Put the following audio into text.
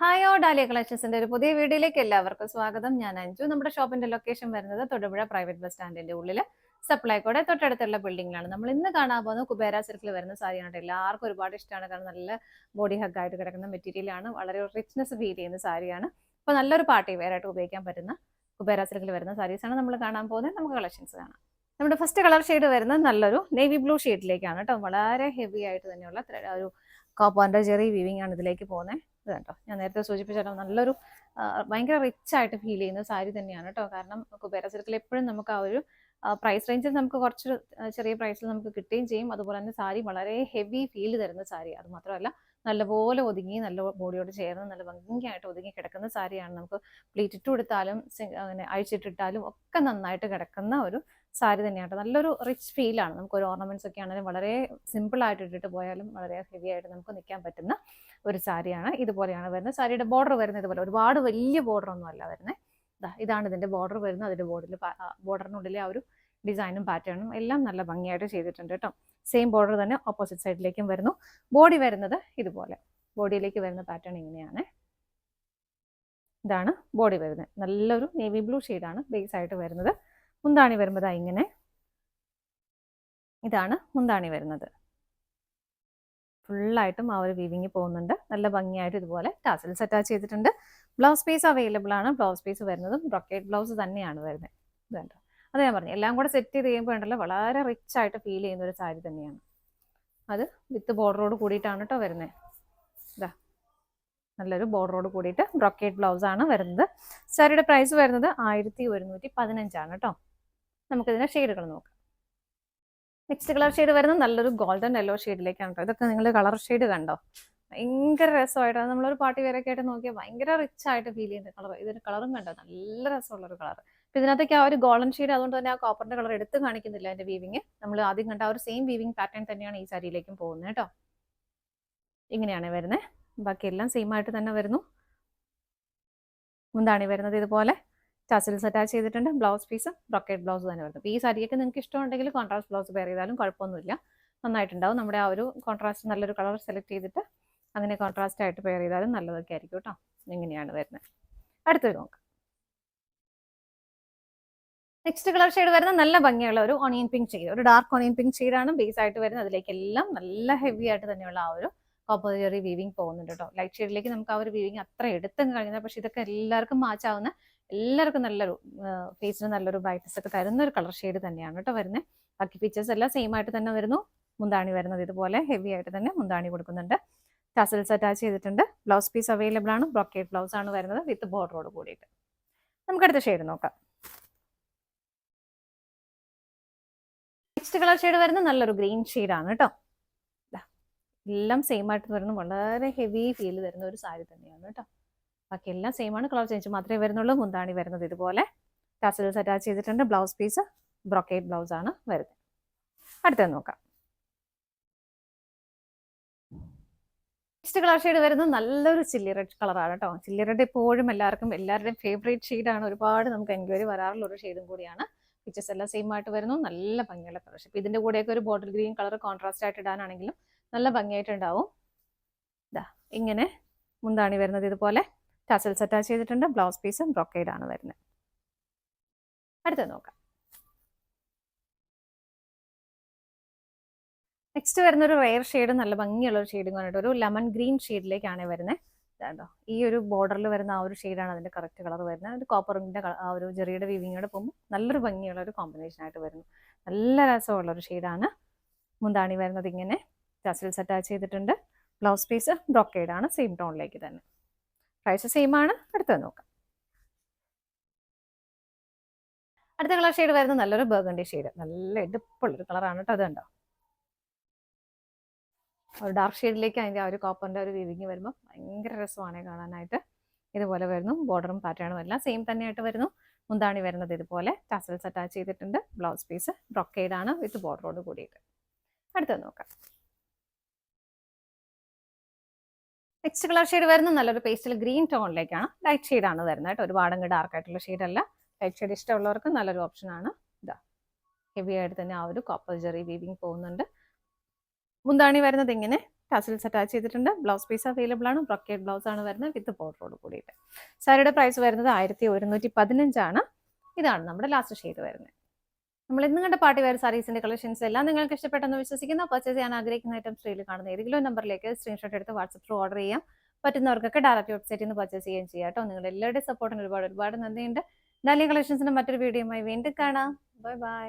Hi ഓ dahlia കളക്ഷൻസിന്റെ ഒരു പുതിയ വീഡിയോയിലേക്ക് എല്ലാവർക്കും സ്വാഗതം. ഞാൻ അഞ്ജു. നമ്മുടെ ഷോപ്പിന്റെ ലൊക്കേഷൻ വരുന്നത് തൊടുപുഴ പ്രൈവറ്റ് ബസ് സ്റ്റാൻഡിന്റെ ഉള്ളിൽ സപ്ലൈക്കോടെ തൊട്ടടുത്തുള്ള ബിൽഡിംഗിലാണ്. നമ്മൾ ഇന്ന് കാണാൻ പോകുന്നത് കുബേര സിൽക്കിൽ വരുന്ന സാരിയാണ്. എല്ലാവർക്കും ഒരുപാട് ഇഷ്ടമാണ്. കാരണം നല്ല ബോഡി ഹഗ് ആയിട്ട് കിടക്കുന്ന മെറ്റീരിയലാണ്. വളരെ റിച്ച്നെസ് ഫീൽ ചെയ്യുന്ന സാരിയാണ്. അപ്പോൾ നല്ലൊരു പാർട്ടി വെയർ ആയിട്ട് ഉപയോഗിക്കാൻ പറ്റുന്ന കുബേര സിൽക്കിൽ വരുന്ന സാരീസാണ് നമ്മൾ കാണാൻ പോകുന്നത്. നമുക്ക് കളക്ഷൻസ് കാണാം. നമ്മുടെ ഫസ്റ്റ് കളർ ഷെയ്ഡ് വരുന്നത് നല്ലൊരു നേവി ബ്ലൂ ഷെയ്ഡിലേക്കാണ് കേട്ടോ. വളരെ ഹെവി ആയിട്ട് തന്നെയുള്ള ഒരു കോപ്പറിന്റെ ചെറിയ വീവിംഗ് ആണ് ഇതിലേക്ക് പോകുന്നത്. ഇത് കേട്ടോ, ഞാൻ നേരത്തെ സൂചിപ്പിച്ചാലോ, നല്ലൊരു ഭയങ്കര റിച്ച് ആയിട്ട് ഫീൽ ചെയ്യുന്ന സാരി തന്നെയാണ് കേട്ടോ. കാരണം കുബേര സിൽക്കിൽ എപ്പോഴും നമുക്ക് ആ ഒരു പ്രൈസ് റേഞ്ചിൽ നമുക്ക് കുറച്ച് ചെറിയ പ്രൈസിൽ നമുക്ക് കിട്ടുകയും ചെയ്യും. അതുപോലെ തന്നെ സാരി വളരെ ഹെവി ഫീൽ തരുന്ന സാരി. അത് മാത്രമല്ല നല്ലപോലെ ഒതുങ്ങി, നല്ല ബോഡിയോട് ചേർന്ന് നല്ല ഭംഗിയായിട്ട് ഒതുങ്ങി കിടക്കുന്ന സാരിയാണ്. നമുക്ക് പ്ലീറ്റ് ഇട്ട് കൊടുത്താലും അങ്ങനെ അഴിച്ചിട്ടിട്ടാലും ഒക്കെ നന്നായിട്ട് കിടക്കുന്ന ഒരു സാരി തന്നെയാണ്. നല്ലൊരു റിച്ച് ഫീലാണ്. നമുക്ക് ഒരു ഓർണമെന്റ്സ് ഒക്കെ ആണെങ്കിലും വളരെ സിമ്പിൾ ആയിട്ട് ഇട്ടിട്ട് പോയാലും വളരെ ഹെവി ആയിട്ട് നമുക്ക് നിൽക്കാൻ പറ്റുന്ന ഒരു സാരിയാണ്. ഇതുപോലെയാണ് വരുന്നത്. സാരിയുടെ ബോർഡർ വരുന്നത് ഇതുപോലെ ഒരുപാട് വലിയ ബോർഡർ ഒന്നും അല്ല വരുന്നത്. ഇതാണ് ഇതിന്റെ ബോർഡർ വരുന്നത്. അതിന്റെ ബോർഡറിനുള്ളിലെ ആ ഒരു ഡിസൈനും പാറ്റേണും എല്ലാം നല്ല ഭംഗിയായിട്ട് ചെയ്തിട്ടുണ്ട് കേട്ടോ. സെയിം ബോർഡർ തന്നെ ഓപ്പോസിറ്റ് സൈഡിലേക്കും വരുന്നു. ബോഡി വരുന്നത് ഇതുപോലെ. ബോഡിയിലേക്ക് വരുന്ന പാറ്റേൺ ഇങ്ങനെയാണ്. ഇതാണ് ബോഡി വരുന്നത്. നല്ലൊരു നേവി ബ്ലൂ ഷെയ്ഡാണ് ബേസ് ആയിട്ട് വരുന്നത്. മുന്താണി വരുമ്പോൾ ഇങ്ങനെ, ഇതാണ് മുന്താണി വരുന്നത്. ഫുള്ളായിട്ടും ആ ഒരു വീവിങ് പോകുന്നുണ്ട്. നല്ല ഭംഗിയായിട്ട് ഇതുപോലെ ടാസൽസ് അറ്റാച്ച് ചെയ്തിട്ടുണ്ട്. ബ്ലൗസ് പീസ് അവൈലബിൾ ആണ്. ബ്ലൗസ് പീസ് വരുന്നതും ബ്രൊക്കേറ്റ് ബ്ലൗസ് തന്നെയാണ് വരുന്നത്. ഇതുണ്ടോ, അത് ഞാൻ പറഞ്ഞു, എല്ലാം കൂടെ സെറ്റ് ചെയ്ത് കഴിയുമ്പോൾ ഉണ്ടല്ലോ വളരെ റിച്ച് ആയിട്ട് ഫീൽ ചെയ്യുന്ന ഒരു സാരി തന്നെയാണ്. അത് വിത്ത് ബോർഡറോട് കൂടിയിട്ടാണ് കേട്ടോ വരുന്നത്. ഇതാ, നല്ലൊരു ബോർഡറോട് കൂടിയിട്ട് ബ്രൊക്കേറ്റ് ബ്ലൗസ് ആണ് വരുന്നത്. സാരിയുടെ പ്രൈസ് വരുന്നത് 1115 കേട്ടോ. നമുക്കിതിന്റെ ഷെയ്ഡുകൾ നോക്കാം. നെക്സ്റ്റ് കളർ ഷെയ്ഡ് വരുന്നത് നല്ലൊരു ഗോൾഡൻ യെല്ലോ ഷെയ്ഡിലേക്കാണ് കേട്ടോ. ഇതൊക്കെ നിങ്ങൾ കളർ ഷെയ്ഡ് കണ്ടോ, ഭയങ്കര രസമായിട്ടാണ്. നമ്മളൊരു പാർട്ടി വെയറൊക്കെ ആയിട്ട് നോക്കിയാൽ ഭയങ്കര റിച്ച് ആയിട്ട് ഫീൽ ചെയ്യുന്ന കളർ. ഇതിന്റെ കളറും കണ്ടോ, നല്ല രസമുള്ളൊരു കളർ. അപ്പൊ ഇതിനകത്തേക്ക് ആ ഒരു ഗോൾഡൻ ഷെയ്ഡ്, അതുകൊണ്ട് തന്നെ ആ കോപ്പറിന്റെ കളർ എടുത്ത് കാണിക്കുന്നില്ല. അതിന്റെ വീവിങ് നമ്മൾ ആദ്യം കണ്ട ആ ഒരു സെയിം വീവിങ് പാറ്റേൺ തന്നെയാണ് ഈ സാരിയിലേക്കും പോകുന്നത് കേട്ടോ. ഇങ്ങനെയാണ് വരുന്നത്. ബാക്കിയെല്ലാം സെയിം ആയിട്ട് തന്നെ വരുന്നു. മുന്താണി വരുന്നത് ഇതുപോലെ ടാസൽസ് അറ്റാച്ച് ചെയ്തിട്ടുണ്ട്. ബ്ലൗസ് പീസ് ബ്രൊക്കേറ്റ് ബ്ലൗസ് തന്നെ വരുന്നത്. ഈ സാരിയൊക്കെ നിങ്ങൾക്ക് ഇഷ്ടമുണ്ടെങ്കിൽ കോൺട്രാസ്റ്റ് ബ്ലൗസ് വെയർ ചെയ്താലും കുഴപ്പമൊന്നുമില്ല, നന്നായിട്ടുണ്ടാവും. നമ്മുടെ ആ ഒരു കോൺട്രാസ്റ്റ് നല്ലൊരു കളർ സെലക്ട് ചെയ്തിട്ട് അങ്ങനെ കോൺട്രാസ്റ്റ് ആയിട്ട് വെയർ ചെയ്താലും നല്ലതൊക്കെ ആയിരിക്കും കേട്ടോ. ഇങ്ങനെയാണ് വരുന്നത്. അടുത്തൊരു നോക്കാം. നെക്സ്റ്റ് കളർ ഷെയ്ഡ് വരുന്ന നല്ല ഭംഗിയുള്ള ഒരു ഓണിയൻ പിങ്ക് ഷെയ്ഡ്, ഒരു ഡാർക്ക് ഓണിയൻ പിങ്ക് ഷെയ്ഡാണ് ബേസ് ആയിട്ട് വരുന്നത്. അതിലേക്കെല്ലാം നല്ല ഹെവി ആയിട്ട് തന്നെയുള്ള ആ ഒരു കോപ്പർ ജെറി വീവിങ് പോകുന്നുണ്ട് കേട്ടോ. ലൈറ്റ് ഷെയ്ഡിലേക്ക് നമുക്ക് ആ ഒരു വീവിങ് അത്ര എടുത്തും കഴിഞ്ഞാൽ, പക്ഷെ ഇതൊക്കെ എല്ലാവർക്കും മാച്ച് ആവുന്ന, എല്ലാവർക്കും നല്ലൊരു ഫേസിന് നല്ലൊരു ബ്രൈറ്റ്നസ് ഒക്കെ തരുന്ന ഒരു കളർ ഷെയ്ഡ് തന്നെയാണ് കേട്ടോ വരുന്നത്. ബാക്കി ഫീച്ചേഴ്സ് എല്ലാം സെയിം ആയിട്ട് തന്നെ വരുന്നു. മുന്താണി വരുന്നത് ഇതുപോലെ ഹെവി ആയിട്ട് തന്നെ മുന്താണി കൊടുക്കുന്നുണ്ട്. ടസൽസ് അറ്റാച്ച് ചെയ്തിട്ടുണ്ട്. ബ്ലൗസ് പീസ് അവൈലബിൾ ആണ്. ബ്രൊക്കേറ്റ് ബ്ലൗസ് ആണ് വരുന്നത് വിത്ത് ബോർഡറോട് കൂടിയിട്ട്. നമുക്ക് അടുത്ത ഷെയ്ഡ് നോക്കാം. നെക്സ്റ്റ് കളർ ഷെയ്ഡ് വരുന്നത് നല്ലൊരു ഗ്രീൻ ഷെയ്ഡാണ് കേട്ടോ. എല്ലാം സെയിം ആയിട്ട് വരുന്നു. വളരെ ഹെവി ഫീൽ തരുന്ന ഒരു സാരി തന്നെയാണ് കേട്ടോ. ബാക്കി എല്ലാം സെയിം ആണ്. കളർ ചേഞ്ച് മാത്രമേ വരുന്നുള്ളൂ. മുന്താണി വരുന്നത് ഇതുപോലെ ടാസൽസ് അറ്റാച്ച് ചെയ്തിട്ടുണ്ട്. ബ്ലൗസ് പീസ് ബ്രൊക്കേറ്റ് ബ്ലൗസ് ആണ് വരുന്നത്. അടുത്തത് നോക്കാം. നെക്സ്റ്റ് കളർ ഷെയ്ഡ് വരുന്നത് നല്ലൊരു ചില്ലി റെഡ് കളറാണ് കേട്ടോ. ചില്ലി റെഡ് എപ്പോഴും എല്ലാവരുടെയും ഫേവറേറ്റ് ഷെയ്ഡാണ്. ഒരുപാട് നമുക്ക് എൻക്വയറി വരാറുള്ള ഒരു ഷെയ്ഡും കൂടിയാണ്. ഫീച്ചേഴ്സ് എല്ലാം സെയിം ആയിട്ട് വരുന്നു. നല്ല ഭംഗിയുള്ള കളർ. ഇപ്പം ഇതിന്റെ കൂടെയൊക്കെ ഒരു ബോട്ടിൽ ഗ്രീൻ കളർ കോൺട്രാസ്റ്റ് ആയിട്ട് ഇടാനാണെങ്കിലും നല്ല ഭംഗിയായിട്ടുണ്ടാവും. ഇതാ ഇങ്ങനെ മുന്താണി വരുന്നത് ഇതുപോലെ ടാസൽസ് അറ്റാച്ച് ചെയ്തിട്ടുണ്ട്. ബ്ലൗസ് പീസ് ബ്രൊക്കേഡ് ആണ് വരുന്നത്. അടുത്തത് നോക്കാം. നെക്സ്റ്റ് വരുന്ന ഒരു റെയർ ഷെയ്ഡ്, നല്ല ഭംഗിയുള്ള ഒരു ഷെയ്ഡിങ് ആണ്. ഒരു ലെമൺ ഗ്രീൻ ഷെയ്ഡിലേക്കാണ് വരുന്നത്. ഇതാണ്ടോ, ഈ ഒരു ബോർഡറിൽ വരുന്ന ആ ഒരു ഷെയ്ഡാണ് അതിന്റെ കറക്റ്റ് കളർ വരുന്നത്. ഒരു കോപ്പറിന്റെ ആ ഒരു ജെറിയുടെ വീവിങ്ങോടെ പോകുമ്പോൾ നല്ലൊരു ഭംഗിയുള്ള ഒരു കോമ്പിനേഷൻ ആയിട്ട് വരുന്നു. നല്ല രസമുള്ള ഒരു ഷെയ്ഡാണ്. മുന്താണി വരുന്നത് ഇങ്ങനെ ടസൽസ് അറ്റാച്ച് ചെയ്തിട്ടുണ്ട്. ബ്ലൗസ് പീസ് ബ്രൊക്കേഡ് ആണ്, സെയിം ടോണിലേക്ക് തന്നെ. പ്രൈസ് സെയിം ആണ്. അടുത്തത് നോക്കാം. അടുത്ത കളർ ഷെയ്ഡ് വരുന്നത് നല്ലൊരു ബർഗണ്ടി ഷെയ്ഡ്, നല്ല എടുപ്പുള്ളൊരു കളറാണ് കേട്ടോ. അതുണ്ടോ, ഒരു ഡാർക്ക് ഷെയ്ഡിലേക്ക് അതിൻ്റെ ആ ഒരു കോപ്പറിൻ്റെ ഒരു വീവിങ് വരുമ്പോൾ ഭയങ്കര രസമാണ് കാണാനായിട്ട്. ഇതുപോലെ വരുന്നു. ബോർഡറും പാറ്റേണും എല്ലാം സെയിം തന്നെയായിട്ട് വരുന്നു. മുന്താണി വരുന്നത് ഇതുപോലെ ടസൽസ് അറ്റാച്ച് ചെയ്തിട്ടുണ്ട്. ബ്ലൗസ് പീസ് ബ്രൊക്കേഡ് ആണ് വിത്ത് ബോർഡറോട് കൂടിയിട്ട്. അടുത്തത് നോക്കാം. നെക്സ്റ്റ് കളർ ഷെയ്ഡ് വരുന്നത് നല്ലൊരു പേസ്റ്റൽ ഗ്രീൻ ടോണിലേക്കാണ്. ലൈറ്റ് ഷെയ്ഡാണ് വരുന്നത് കേട്ടോ. ഒരുപാടങ്ങ് ഡാർക്ക് ആയിട്ടുള്ള ഷെയ്ഡല്ല. ലൈറ്റ് ഷെയ്ഡ് ഇഷ്ടമുള്ളവർക്ക് നല്ലൊരു ഓപ്ഷനാണ്. ഇതാ ഹെവി ആയിട്ട് തന്നെ ആ ഒരു കോപ്പർ ജെറി വീവിങ് പോകുന്നുണ്ട്. മുന്താണി വരുന്നത് ഇങ്ങനെ ടാസിൽസ് അറ്റാച്ച് ചെയ്തിട്ടുണ്ട്. ബ്ലൗസ് പീസ് അവൈലബിൾ ആണ്. ബ്രൊക്കേഡ് ബ്ലൗസ് ആണ് വരുന്നത് വിത്ത് ബോർഡറോട് കൂടിയിട്ട്. സാരിയുടെ പ്രൈസ് വരുന്നത് 1115 ആണ്. ഇതാണ് നമ്മുടെ ലാസ്റ്റ് ഷെയ്ഡ് വരുന്നത്. നമ്മൾ ഇന്ന് കണ്ട പാർട്ടി വെയർ സാരീസിന്റെ കളക്ഷൻസ് എല്ലാം നിങ്ങൾക്ക് ഇഷ്ടപ്പെട്ടെന്ന് വിശ്വസിക്കുന്നു. പർച്ചേസ് ചെയ്യാൻ ആഗ്രഹിക്കുന്ന ഐറ്റം സ്ക്രീനിൽ കാണുന്ന ഏതെങ്കിലും നമ്പറിലേക്ക് സ്ക്രീൻഷോട്ട് എടുത്ത് വാട്സപ്പ് ത്രൂ ഓർഡർ ചെയ്യാം. പറ്റുന്നവർക്കൊക്കെ ഡയറക്റ്റ് വെബ്സൈറ്റിൽ നിന്ന് പർച്ചേസ് ചെയ്യുകയും ചെയ്യാം കേട്ടോ. നിങ്ങളുടെ എല്ലാവരുടെയും സപ്പോർട്ടിന് ഒരുപാട് നന്ദിയുണ്ട്. ഡാലിയ കളക്ഷൻസിന്റെ മറ്റൊരു വീഡിയോയുമായി വീണ്ടും കാണാം. Bye bye.